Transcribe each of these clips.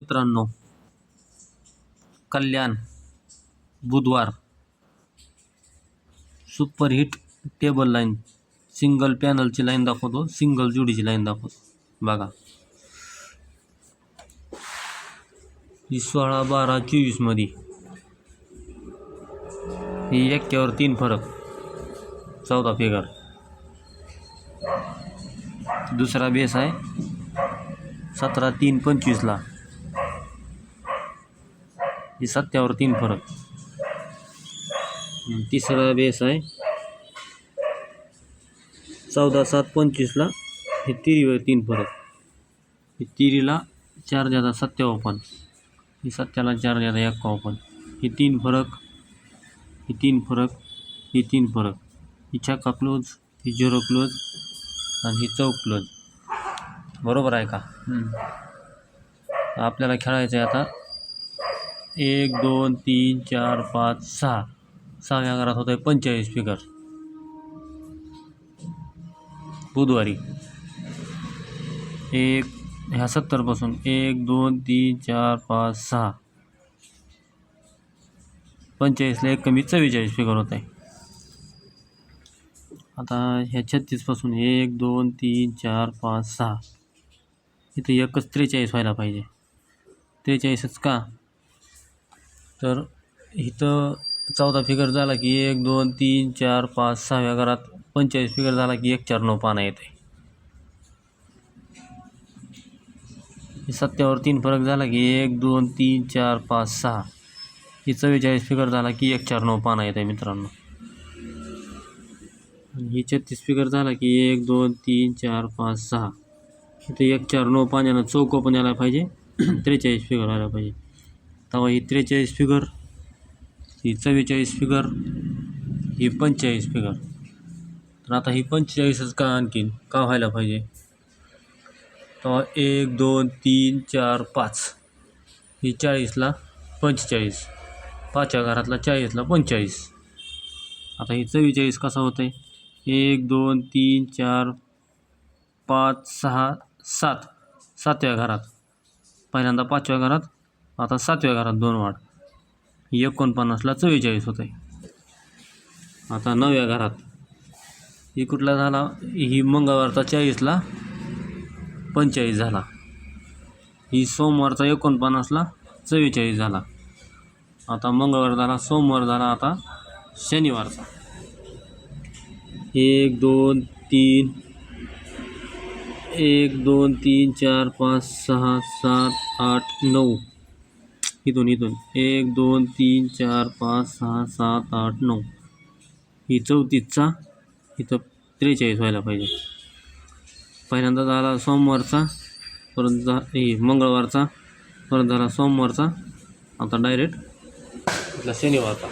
मित्रांनो, कल्याण बुधवार superhit table line single पॅनलची लाईन दाखवतो, सिंगल जोडीची लाईन दाखवतो बघा. ही 16, 12, 24 मध्ये ही 1 3 फरक 14 फिगर. दुसरा बेस आहे 17, 3, 25 ला ही 7 3 फरक. तिसरा बेस आहे 14, 7, 25 ला हे 3 फरक. ही 3ला 4 ज्यादा 57, ही 7ला 4 ज्यादा 51. ही 3 फरक, ही 3 फरक, ही 3 फरक. ही छक्का क्लोज, ही 0 क्लोज आणि ही चौक क्लोज. बरोबर आहे का? आपल्याला खेळायचं आहे आता 1 2 3 4 5 6. 6व्या घरात होत आहे 45 फिगर बुधवारी. ह्या 70 पासून 1 2 3 4 5 6 45ला 1 कमी 44 फिगर होत आहे. आता ह्या 36 पासून 1 2 3 4 5 6 इथं एकच 43 व्हायला पाहिजे. 43च का? तर इथं 14 फिगर झाला की 1 2 3 4 5 6व्या घरात 45 फिगर झाला की 1 4 9 पाना येते. 7वर 3 फरक झाला की 1 2 3 4 5 6 ही 44 फिगर झाला की 1 4 9 पाना येते मित्रांनो. ही 36 फिगर झाला की 1 2 3 4 5 6 इथं 1 4 9 पाण्यानं चौक पण यायला पाहिजे. 43 फिगर व्हायला पाहिजे. तेव्हा ही 43 फिगर, ही 44 फिगर, ही 45 फिगर. तर आता ही 45च का आणखीन का व्हायला पाहिजे? तेव्हा 1 2 3 4 5 ही 40ला 45, 5व्या घरातला 40ला 45. आता ही 44 कसा होत आहे? 1 2 3 4 5 6 7 7व्या घरात, पहिल्यांदा 5व्या घरात, आता 7व्या घरात 2 वाढ. ही 49ला 44 होत आहे. आता 9व्या घरात ही कुठला झाला? ही मंगळवारचा 40ला 45 झाला. ही सोमवारचा 49ला 44 झाला. आता मंगळवार झाला, सोमवार झाला, आता शनिवारचा 1 2 3 1 2 3 4 5 6 7 8 9 इथून 1 2 3 4 5 6 7 8 9 ही 34चा इथं 43 व्हायला पाहिजे. पहिल्यांदा झाला सोमवारचा, परत मंगळवारचा, परत झाला सोमवारचा, आता डायरेक्ट इथला शनिवारचा.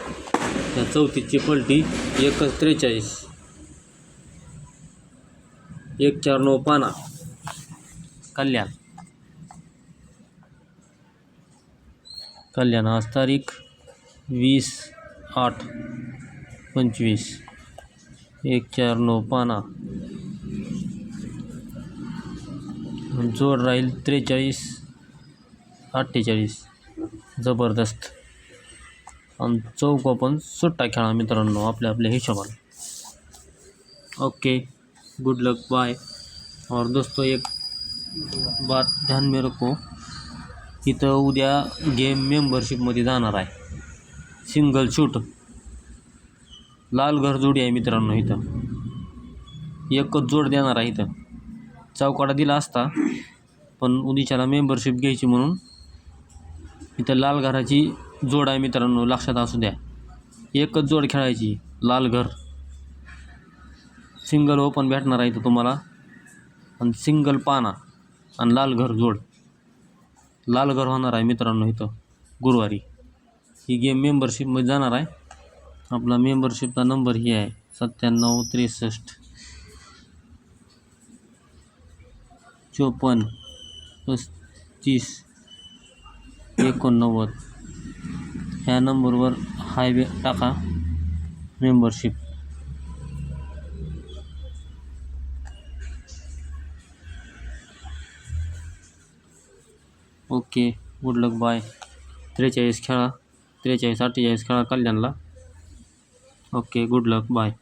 त्या 34ची पलटी 1 43, 1 4 9 पाना. कल्याण आज तारीख 20/8/25. 1 4 9 पाना. जोड राहील 43 48. जबरदस्त. आणि चौक पण सुट्टा खेळा मित्रांनो आपल्या हिशोबाने. ओके, गुड लक, बाय. और दोस्तों एक बात ध्यान में रखो, इथं उद्या गेम मेंबरशिपमध्ये जाणार आहे. सिंगल शूट लाल घर जोडी आहे मित्रांनो. इथं एकच जोड देणार आहे. इथं चौकाडा दिला असता, पण उद्याच्याला मेंबरशिप घ्यायची म्हणून इथं लाल घराची जोड आहे मित्रांनो, लक्षात असू द्या. एकच जोड खेळायची, लाल घर. सिंगल ओपन भेटणार आहे इथं तुम्हाला, आणि सिंगल पाना आणि लाल घर जोड. लाल घर होणार आहे मित्रांनो इथं गुरुवारी. ही गेम मेंबरशिपमध्ये जाणार आहे. आपला मेंबरशिपचा नंबर ही आहे 97 63 54 35 89. ह्या नंबरवर हाय टाका मेंबरशिप. ओके, गुड लक बाय. 43 खेळा, 43 48 खेळा कल्याणला. ओके, गुड लक बाय.